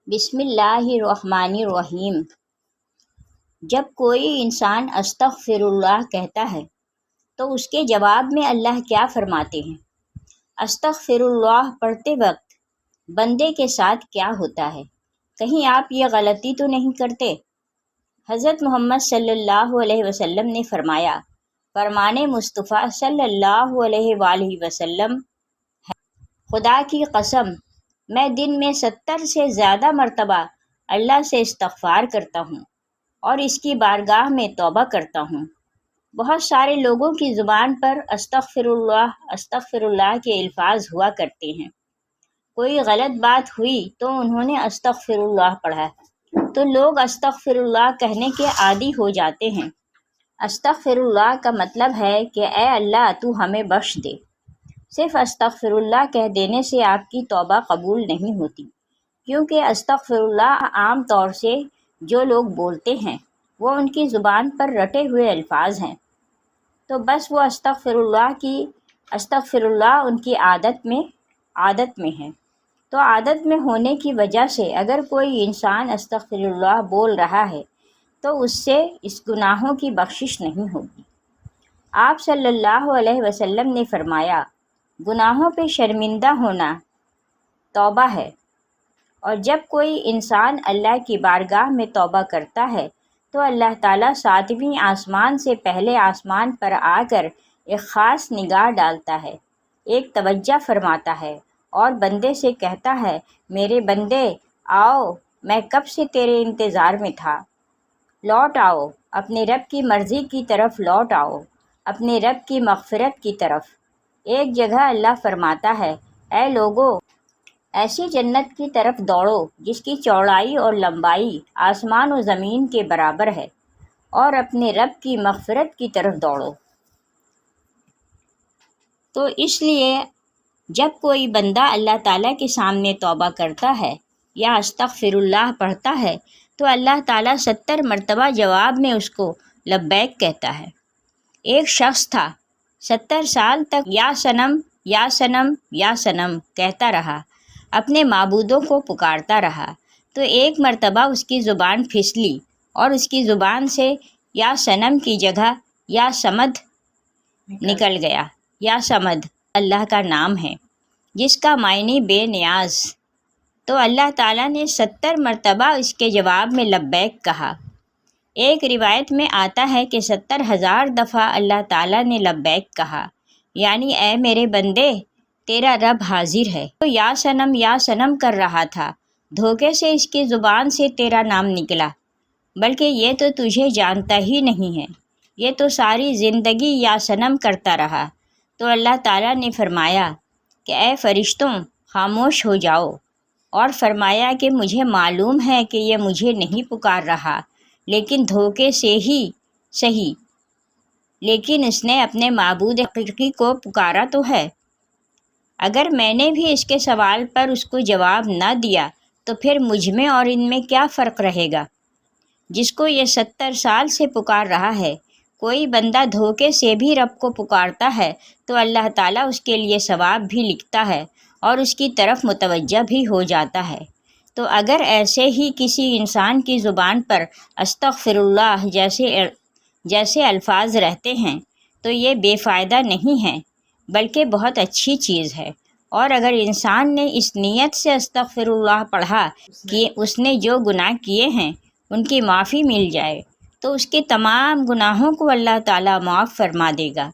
بسم اللہ الرحمن الرحیم۔ جب کوئی انسان استغفر اللہ کہتا ہے تو اس کے جواب میں اللہ کیا فرماتے ہیں؟ استغفر اللہ پڑھتے وقت بندے کے ساتھ کیا ہوتا ہے؟ کہیں آپ یہ غلطی تو نہیں کرتے؟ حضرت محمد صلی اللہ علیہ وسلم نے فرمایا، فرمان مصطفیٰ صلی اللہ علیہ وآلہ وسلم ہے، خدا کی قسم میں دن میں 70 سے زیادہ مرتبہ اللہ سے استغفار کرتا ہوں اور اس کی بارگاہ میں توبہ کرتا ہوں۔ بہت سارے لوگوں کی زبان پر استغفر اللہ کے الفاظ ہوا کرتے ہیں۔ کوئی غلط بات ہوئی تو انہوں نے استغفر اللہ پڑھا تو لوگ استغفر اللہ کہنے کے عادی ہو جاتے ہیں۔ استغفر اللہ کا مطلب ہے کہ اے اللہ تو ہمیں بخش دے۔ صرف استغفر اللہ کہہ دینے سے آپ کی توبہ قبول نہیں ہوتی، کیونکہ استغفر اللہ عام طور سے جو لوگ بولتے ہیں وہ ان کی زبان پر رٹے ہوئے الفاظ ہیں، تو بس وہ استغفر اللہ ان کی عادت میں ہے۔ تو عادت میں ہونے کی وجہ سے اگر کوئی انسان استغفر اللہ بول رہا ہے تو اس سے اس گناہوں کی بخشش نہیں ہوگی۔ آپ صلی اللہ علیہ وسلم نے فرمایا، گناہوں پہ شرمندہ ہونا توبہ ہے، اور جب کوئی انسان اللہ کی بارگاہ میں توبہ کرتا ہے تو اللہ تعالیٰ 7ویں آسمان سے پہلے آسمان پر آ کر ایک خاص نگاہ ڈالتا ہے، ایک توجہ فرماتا ہے اور بندے سے کہتا ہے، میرے بندے آؤ، میں کب سے تیرے انتظار میں تھا، لوٹ آؤ، اپنے رب کی مرضی کی طرف لوٹ آؤ، اپنے رب کی مغفرت کی طرف۔ ایک جگہ اللہ فرماتا ہے، اے لوگو، ایسی جنت کی طرف دوڑو جس کی چوڑائی اور لمبائی آسمان و زمین کے برابر ہے، اور اپنے رب کی مغفرت کی طرف دوڑو۔ تو اس لیے جب کوئی بندہ اللہ تعالیٰ کے سامنے توبہ کرتا ہے یا استغفر اللہ پڑھتا ہے تو اللہ تعالیٰ 70 مرتبہ جواب میں اس کو لبیک کہتا ہے۔ ایک شخص تھا، 70 سال تک یا صنم یا صنم یا صنم کہتا رہا، اپنے معبودوں کو پکارتا رہا، تو ایک مرتبہ اس کی زبان پھسلی اور اس کی زبان سے یا صنم کی جگہ یا صمد نکل گیا۔ یا صمد اللہ کا نام ہے جس کا معنی بے نیاز۔ تو اللہ تعالیٰ نے 70 مرتبہ اس کے جواب میں لبیک کہا۔ ایک روایت میں آتا ہے کہ 70,000 دفعہ اللہ تعالیٰ نے لبیک کہا، یعنی اے میرے بندے تیرا رب حاضر ہے۔ تو یا صنم کر رہا تھا، دھوکے سے اس کی زبان سے تیرا نام نکلا، بلکہ یہ تو تجھے جانتا ہی نہیں ہے، یہ تو ساری زندگی یا صنم کرتا رہا۔ تو اللہ تعالیٰ نے فرمایا کہ اے فرشتوں خاموش ہو جاؤ، اور فرمایا کہ مجھے معلوم ہے کہ یہ مجھے نہیں پکار رہا، لیکن دھوکے سے ہی صحیح، لیکن اس نے اپنے معبود حقیقی کو پکارا تو ہے۔ اگر میں نے بھی اس کے سوال پر اس کو جواب نہ دیا تو پھر مجھ میں اور ان میں کیا فرق رہے گا؟ جس کو یہ 70 سال سے پکار رہا ہے، کوئی بندہ دھوکے سے بھی رب کو پکارتا ہے تو اللہ تعالیٰ اس کے لیے ثواب بھی لکھتا ہے اور اس کی طرف متوجہ بھی ہو جاتا ہے۔ تو اگر ایسے ہی کسی انسان کی زبان پر استغفر اللہ جیسے الفاظ رہتے ہیں تو یہ بے فائدہ نہیں ہے، بلکہ بہت اچھی چیز ہے۔ اور اگر انسان نے اس نیت سے استغفر اللہ پڑھا کہ اس نے جو گناہ کیے ہیں ان کی معافی مل جائے تو اس کے تمام گناہوں کو اللہ تعالیٰ معاف فرما دے گا۔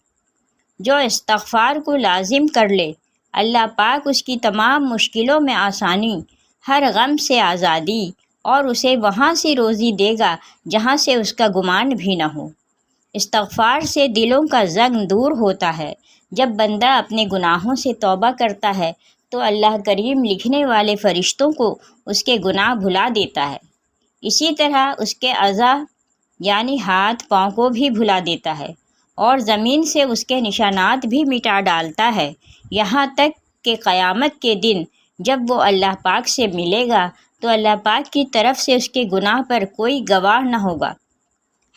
جو استغفار کو لازم کر لے، اللہ پاک اس کی تمام مشکلوں میں آسانی، ہر غم سے آزادی، اور اسے وہاں سے روزی دے گا جہاں سے اس کا گمان بھی نہ ہو۔ استغفار سے دلوں کا زنگ دور ہوتا ہے۔ جب بندہ اپنے گناہوں سے توبہ کرتا ہے تو اللہ کریم لکھنے والے فرشتوں کو اس کے گناہ بھلا دیتا ہے، اسی طرح اس کے اعضاء یعنی ہاتھ پاؤں کو بھی بھلا دیتا ہے، اور زمین سے اس کے نشانات بھی مٹا ڈالتا ہے، یہاں تک کہ قیامت کے دن جب وہ اللہ پاک سے ملے گا تو اللہ پاک کی طرف سے اس کے گناہ پر کوئی گواہ نہ ہوگا۔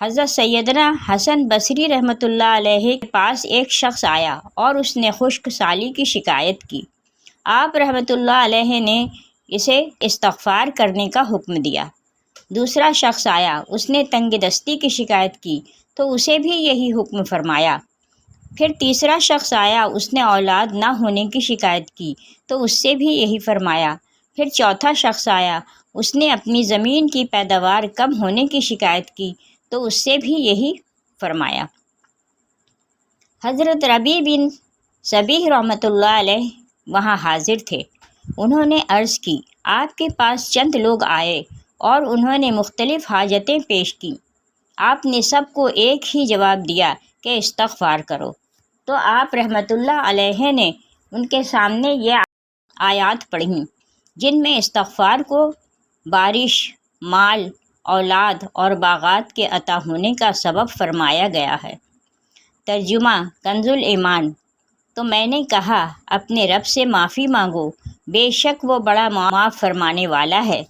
حضرت سیدنا حسن بصری رحمۃ اللہ علیہ کے پاس ایک شخص آیا اور اس نے خشک سالی کی شکایت کی۔ آپ رحمۃ اللہ علیہ نے اسے استغفار کرنے کا حکم دیا۔ دوسرا شخص آیا، اس نے تنگ دستی کی شکایت کی تو اسے بھی یہی حکم فرمایا۔ پھر تیسرا شخص آیا، اس نے اولاد نہ ہونے کی شکایت کی تو اس سے بھی یہی فرمایا۔ پھر چوتھا شخص آیا، اس نے اپنی زمین کی پیداوار کم ہونے کی شکایت کی تو اس سے بھی یہی فرمایا۔ حضرت ربیع بن صبیح رحمۃ اللہ علیہ وہاں حاضر تھے۔ انہوں نے عرض کی، آپ کے پاس چند لوگ آئے اور انہوں نے مختلف حاجتیں پیش کیں۔ آپ نے سب کو ایک ہی جواب دیا کہ استغفار کرو۔ تو آپ رحمۃ اللہ علیہ نے ان کے سامنے یہ آیات پڑھیں جن میں استغفار کو بارش، مال، اولاد اور باغات کے عطا ہونے کا سبب فرمایا گیا ہے۔ ترجمہ کنز الایمان۔ تو میں نے کہا، اپنے رب سے معافی مانگو، بے شک وہ بڑا معاف فرمانے والا ہے۔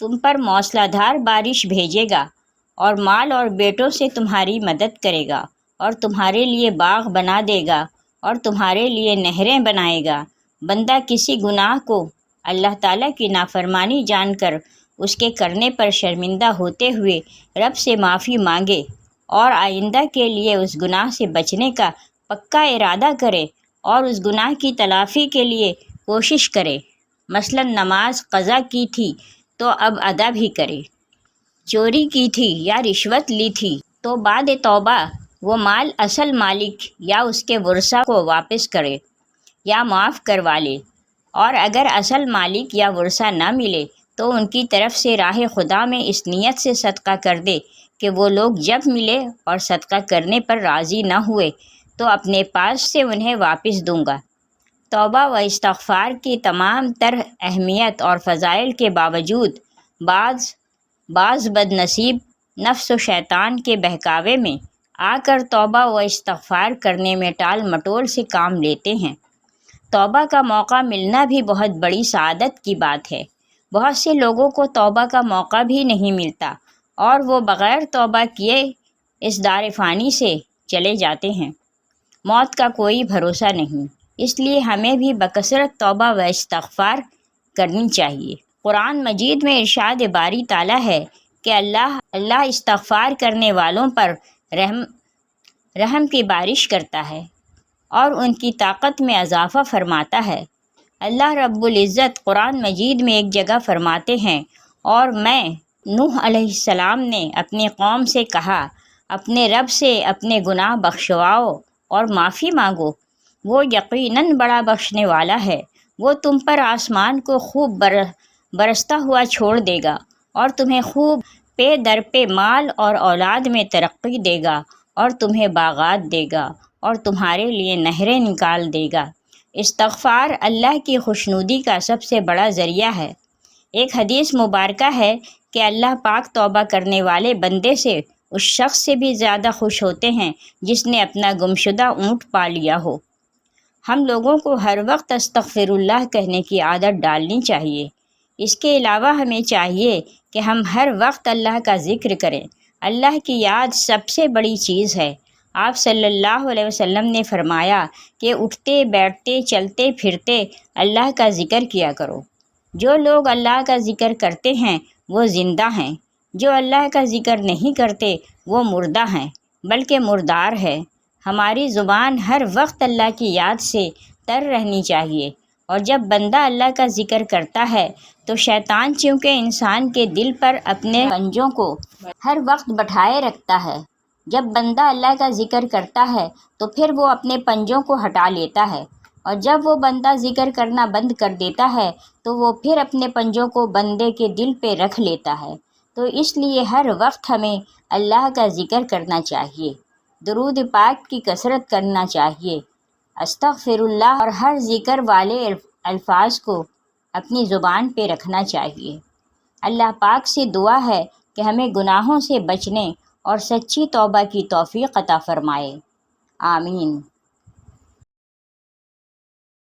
تم پر موسلا دھار بارش بھیجے گا اور مال اور بیٹوں سے تمہاری مدد کرے گا اور تمہارے لیے باغ بنا دے گا اور تمہارے لیے نہریں بنائے گا۔ بندہ کسی گناہ کو اللہ تعالیٰ کی نافرمانی جان کر اس کے کرنے پر شرمندہ ہوتے ہوئے رب سے معافی مانگے اور آئندہ کے لیے اس گناہ سے بچنے کا پکا ارادہ کرے اور اس گناہ کی تلافی کے لیے کوشش کرے، مثلا نماز قضا کی تھی تو اب ادا بھی کرے، چوری کی تھی یا رشوت لی تھی تو بعد توبہ وہ مال اصل مالک یا اس کے ورثاء کو واپس کرے یا معاف کروا لے، اور اگر اصل مالک یا ورثہ نہ ملے تو ان کی طرف سے راہ خدا میں اس نیت سے صدقہ کر دے کہ وہ لوگ جب ملے اور صدقہ کرنے پر راضی نہ ہوئے تو اپنے پاس سے انہیں واپس دوں گا۔ توبہ و استغفار کی تمام تر اہمیت اور فضائل کے باوجود بعض بد نصیب نفس و شیطان کے بہکاوے میں آ کر توبہ و استغفار کرنے میں ٹال مٹول سے کام لیتے ہیں۔ توبہ کا موقع ملنا بھی بہت بڑی سعادت کی بات ہے۔ بہت سے لوگوں کو توبہ کا موقع بھی نہیں ملتا اور وہ بغیر توبہ کیے اس دار فانی سے چلے جاتے ہیں۔ موت کا کوئی بھروسہ نہیں، اس لیے ہمیں بھی بکثرت توبہ و استغفار کرنی چاہیے۔ قرآن مجید میں ارشاد باری تعالیٰ ہے کہ اللہ استغفار کرنے والوں پر رحم کی بارش کرتا ہے اور ان کی طاقت میں اضافہ فرماتا ہے۔ اللہ رب العزت قرآن مجید میں ایک جگہ فرماتے ہیں، اور میں نوح علیہ السلام نے اپنی قوم سے کہا، اپنے رب سے اپنے گناہ بخشواؤ اور معافی مانگو، وہ یقیناً بڑا بخشنے والا ہے۔ وہ تم پر آسمان کو خوب برستا ہوا چھوڑ دے گا اور تمہیں خوب پے در پے مال اور اولاد میں ترقی دے گا اور تمہیں باغات دے گا اور تمہارے لیے نہریں نکال دے گا۔ استغفار اللہ کی خوشنودی کا سب سے بڑا ذریعہ ہے۔ ایک حدیث مبارکہ ہے کہ اللہ پاک توبہ کرنے والے بندے سے اس شخص سے بھی زیادہ خوش ہوتے ہیں جس نے اپنا گمشدہ اونٹ پا لیا ہو۔ ہم لوگوں کو ہر وقت استغفر اللہ کہنے کی عادت ڈالنی چاہیے۔ اس کے علاوہ ہمیں چاہیے کہ ہم ہر وقت اللہ کا ذکر کریں۔ اللہ کی یاد سب سے بڑی چیز ہے۔ آپ صلی اللہ علیہ وسلم نے فرمایا کہ اٹھتے بیٹھتے چلتے پھرتے اللہ کا ذکر کیا کرو۔ جو لوگ اللہ کا ذکر کرتے ہیں وہ زندہ ہیں، جو اللہ کا ذکر نہیں کرتے وہ مردہ ہیں، بلکہ مردار ہے۔ ہماری زبان ہر وقت اللہ کی یاد سے تر رہنی چاہیے، اور جب بندہ اللہ کا ذکر کرتا ہے تو شیطان چونکہ انسان کے دل پر اپنے پنجوں کو ہر وقت بٹھائے رکھتا ہے، جب بندہ اللہ کا ذکر کرتا ہے تو پھر وہ اپنے پنجوں کو ہٹا لیتا ہے، اور جب وہ بندہ ذکر کرنا بند کر دیتا ہے تو وہ پھر اپنے پنجوں کو بندے کے دل پہ رکھ لیتا ہے۔ تو اس لیے ہر وقت ہمیں اللہ کا ذکر کرنا چاہیے، درود پاک کی کثرت کرنا چاہیے، استغفر اللہ اور ہر ذکر والے الفاظ کو اپنی زبان پہ رکھنا چاہیے۔ اللہ پاک سے دعا ہے کہ ہمیں گناہوں سے بچنے اور سچی توبہ کی توفیق عطا فرمائے، آمین۔